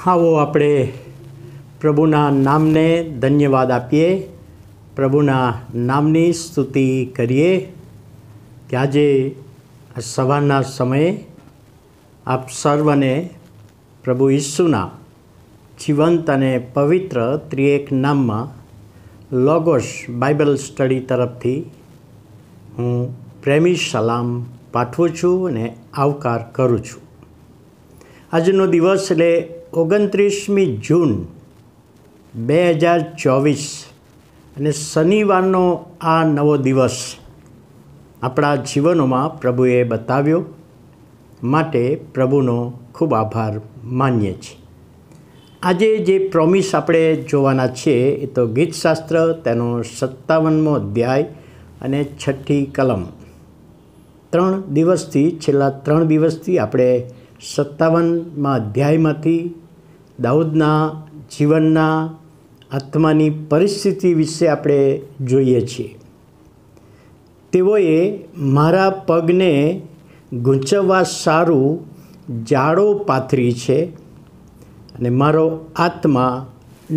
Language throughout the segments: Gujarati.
આવો આપણે પ્રભુના નામને ધન્યવાદ આપીએ, પ્રભુના નામની સ્તુતિ કરીએ કે આજે સવારના સમયે આપ સર્વને પ્રભુ ઈસુના જીવંત અને પવિત્ર ત્રિએક નામમાં લોગોસ બાઇબલ સ્ટડી તરફથી હું પ્રેમી સલામ પાઠવું છું અને આવકાર કરું છું. આજનો દિવસ એટલે 29મી જૂન 2024 અને શનિવારનો આ નવો દિવસ આપણા જીવનોમાં પ્રભુએ બતાવ્યો માટે પ્રભુનો ખૂબ આભાર માનીએ છીએ. આજે જે પ્રોમિસ આપણે જોવાના છીએ એ તો ગીતશાસ્ત્ર તેનો 57મો અધ્યાય અને 6ઠી કલમ. છેલ્લા 3 દિવસથી આપણે 57મા અધ્યાયમાંથી દાઉદના જીવનના આત્માની પરિસ્થિતિ વિશે આપણે જોઈએ છીએ. તેઓએ મારા પગને ગૂંચવવા સારું જાડો પાથરી છે અને મારો આત્મા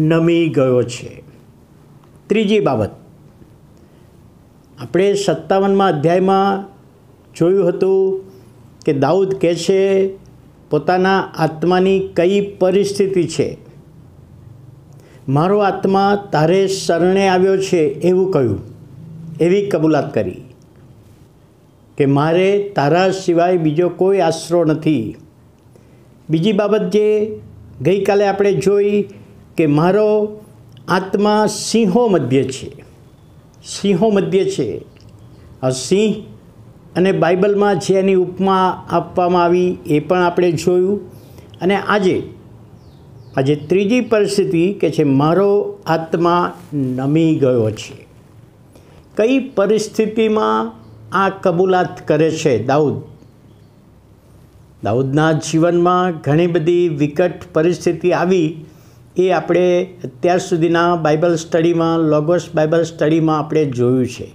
નમી ગયો છે. ત્રીજી બાબત, આપણે 57મા અધ્યાયમાં જોયું હતું કે દાઉદ કહે છે પોતાના આત્માની કઈ પરિસ્થિતિ છે. મારો આત્મા તારે શરણે આવ્યો છે એવું કહ્યું, એવી કબૂલાત કરી કે મારે તારા સિવાય બીજો કોઈ આશરો નથી. બીજી બાબત જે ગઈકાલે આપણે જોઈ કે મારો આત્મા સિંહો મધ્ય છે. સિંહો મધ્ય છે. આ સિંહ અને બાઇબલમાં જે એની ઉપમા આપવામાં આવી એ પણ આપણે જોયું. અને આજે ત્રીજી પરિસ્થિતિ કે છે મારો આત્મા નમી ગયો છે. કઈ પરિસ્થિતિમાં આ કબૂલાત કરે છે દાઉદ? દાઉદના જીવનમાં ઘણી બધી વિકટ પરિસ્થિતિ આવી એ આપણે અત્યાર સુધીના બાઇબલ સ્ટડીમાં, લોગોસ બાઇબલ સ્ટડીમાં આપણે જોયું છે.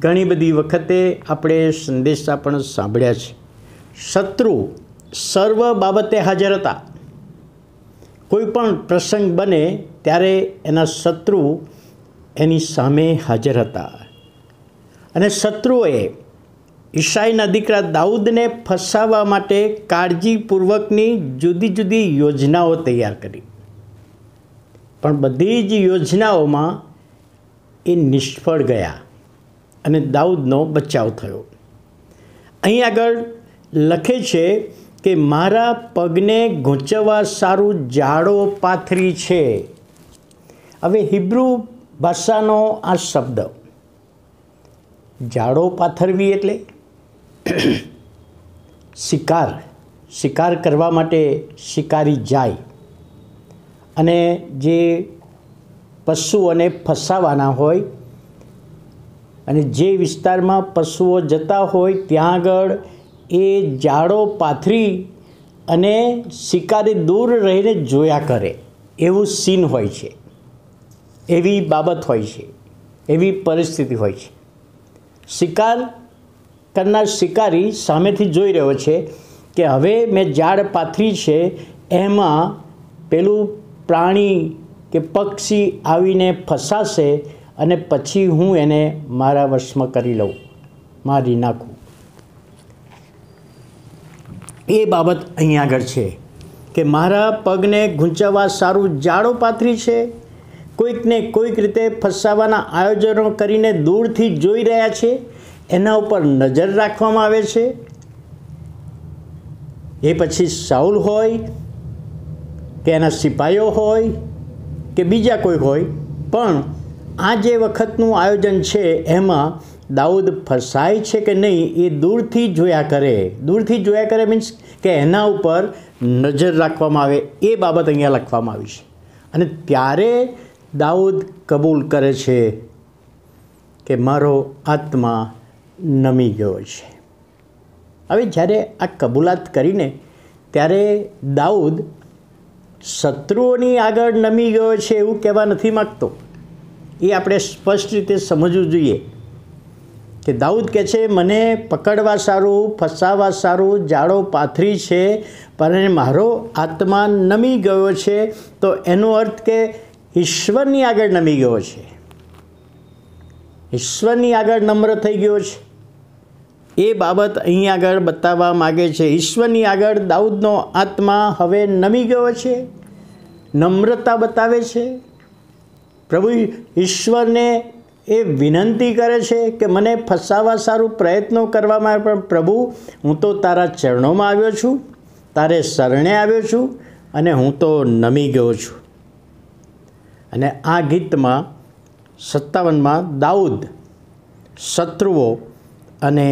ઘણી બધી વખતે આપણે સંદેશા પણ સાંભળ્યા છે. શત્રુ સર્વ બાબતે હાજર હતા. કોઈ પણ પ્રસંગ બને ત્યારે એના શત્રુ એની સામે હાજર હતા. અને શત્રુઓએ ઈશાઈના દીકરા દાઉદને ફસાવવા માટે કાળજીપૂર્વકની જુદી જુદી યોજનાઓ તૈયાર કરી. પણ બધી જ યોજનાઓમાં એ નિષ્ફળ ગયા અને દાઉદનો બચાવ થયો. અહીં આગળ લખે છે કે મારા પગને ગૂંચવવા સારું જાડો પાથરી છે. હવે હિબ્રુ ભાષાનો આ શબ્દ જાડો પાથરવી એટલે શિકાર કરવા માટે શિકારી જાય અને જે પશુઓને ફસાવાના હોય અને જે વિસ્તારમાં પશુઓ જતા હોય ત્યાં આગળ એ જાડો પાથરી અને શિકારી દૂર રહીને જોયા કરે એવું સીન હોય છે, એવી બાબત હોય છે, એવી પરિસ્થિતિ હોય છે. શિકાર કરનાર શિકારી સામેથી જોઈ રહ્યો છે કે હવે મેં ઝાડ પાથરી છે, એમાં પેલું પ્રાણી કે પક્ષી આવીને ફસાશે અને પછી હું એને મારા વશમાં કરી લઉં, મારી નાખું. એ બાબત અહીં આગળ છે કે મારા પગને ગૂંચવવા સારું જાડો પાથરી છે. કોઈકને કોઈક રીતે ફસાવાના આયોજનો કરીને દૂરથી જોઈ રહ્યા છે, એના ઉપર નજર રાખવામાં આવે છે. એ પછી સાઉલ હોય કે એના સિપાહીઓ હોય કે બીજા કોઈ હોય, પણ આ જે વખતનું આયોજન છે એમાં દાઉદ ફસાય છે કે નહીં એ દૂરથી જોયા કરે મીન્સ કે એના ઉપર નજર રાખવામાં આવે. એ બાબત અહીંયા લખવામાં આવી છે. અને ત્યારે દાઉદ કબૂલ કરે છે કે મારો આત્મા નમી ગયો છે. હવે જ્યારે આ કબૂલાત કરીને ત્યારે દાઉદ શત્રુઓની આગળ નમી ગયો છે એવું કહેવા નથી માગતો. એ આપણે સ્પષ્ટ રીતે સમજવું જોઈએ કે દાઉદ કહે છે મને પકડવા સારું, ફસાવા સારું જાળો પાથરી છે, પણ મારો આત્મા નમી ગયો છે. તો એનો અર્થ કે ઈશ્વરની આગળ નમી ગયો છે, ઈશ્વરની આગળ નમ્ર થઈ ગયો છે. એ બાબત અહીં આગળ બતાવવા માગે છે. ઈશ્વરની આગળ દાઉદનો આત્મા હવે નમી ગયો છે, નમ્રતા બતાવે છે. પ્રભુ ઈશ્વરને એ વિનંતી કરે છે કે મને ફસાવા સારું પ્રયત્નો કરવામાં, પણ પ્રભુ હું તો તારા ચરણોમાં આવ્યો છું, તારે શરણે આવ્યો છું, અને હું તો નમી ગયો છું. અને આ ગીતમાં 57માં દાઉદ, શત્રુઓ અને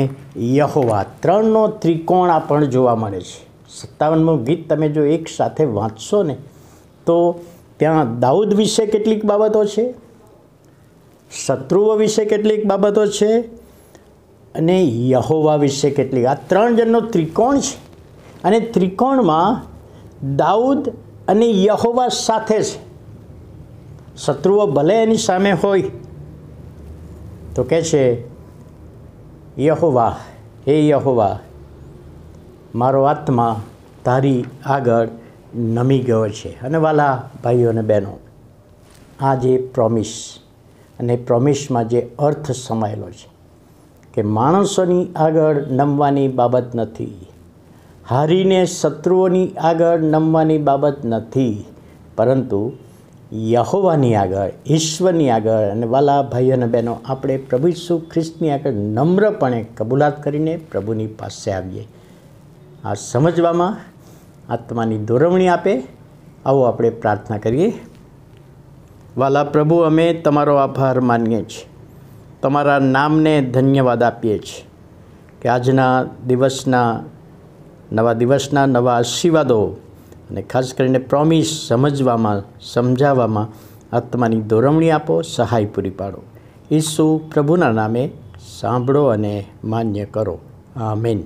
યહોવા ત્રણનો ત્રિકોણ આપણને જોવા મળે છે. 57મું ગીત તમે જો એક સાથે વાંચશો ને તો ત્યાં દાઉદ વિશે કેટલીક બાબતો છે, શત્રુઓ વિશે કેટલીક બાબતો છે, અને યહોવા વિશે કેટલીક. આ ત્રણ જણનો ત્રિકોણ છે, અને ત્રિકોણમાં દાઉદ અને યહોવા સાથે છે. શત્રુઓ ભલે એની સામે હોય તો કહે છે યહોવા, હે યહોવા, મારો આત્મા તારી આગળ નમી ગયો છે. અને વાલા ભાઈઓ અને બહેનો, આ જે પ્રોમિસ અને પ્રોમિસમાં જે અર્થ સમાયેલો છે કે માણસોની આગળ નમવાની બાબત નથી, હારીને શત્રુઓની આગળ નમવાની બાબત નથી, પરંતુ યહોવાની આગળ, ઈશ્વરની આગળ. અને વાલા ભાઈઓ અને બહેનો, આપણે પ્રભુ ઈસુ ખ્રિસ્તની આગળ નમ્રપણે કબૂલાત કરીને પ્રભુની પાસે આવીએ. આ સમજવામાં આત્માની દોરવણી આપે. આવો આપણે પ્રાર્થના કરીએ. વાલા પ્રભુ, અમે તમારો આભાર માનીએ છીએ, તમારા નામને ધન્યવાદ આપીએ છીએ કે આજના દિવસના નવા આશીર્વાદો અને ખાસ કરીને પ્રોમિસ સમજવામાં, સમજાવવામાં આત્માની દોરવણી આપો, સહાય પૂરી પાડો. ઈસુ પ્રભુના નામે સાંભળો અને માન્ય કરો. આમેન.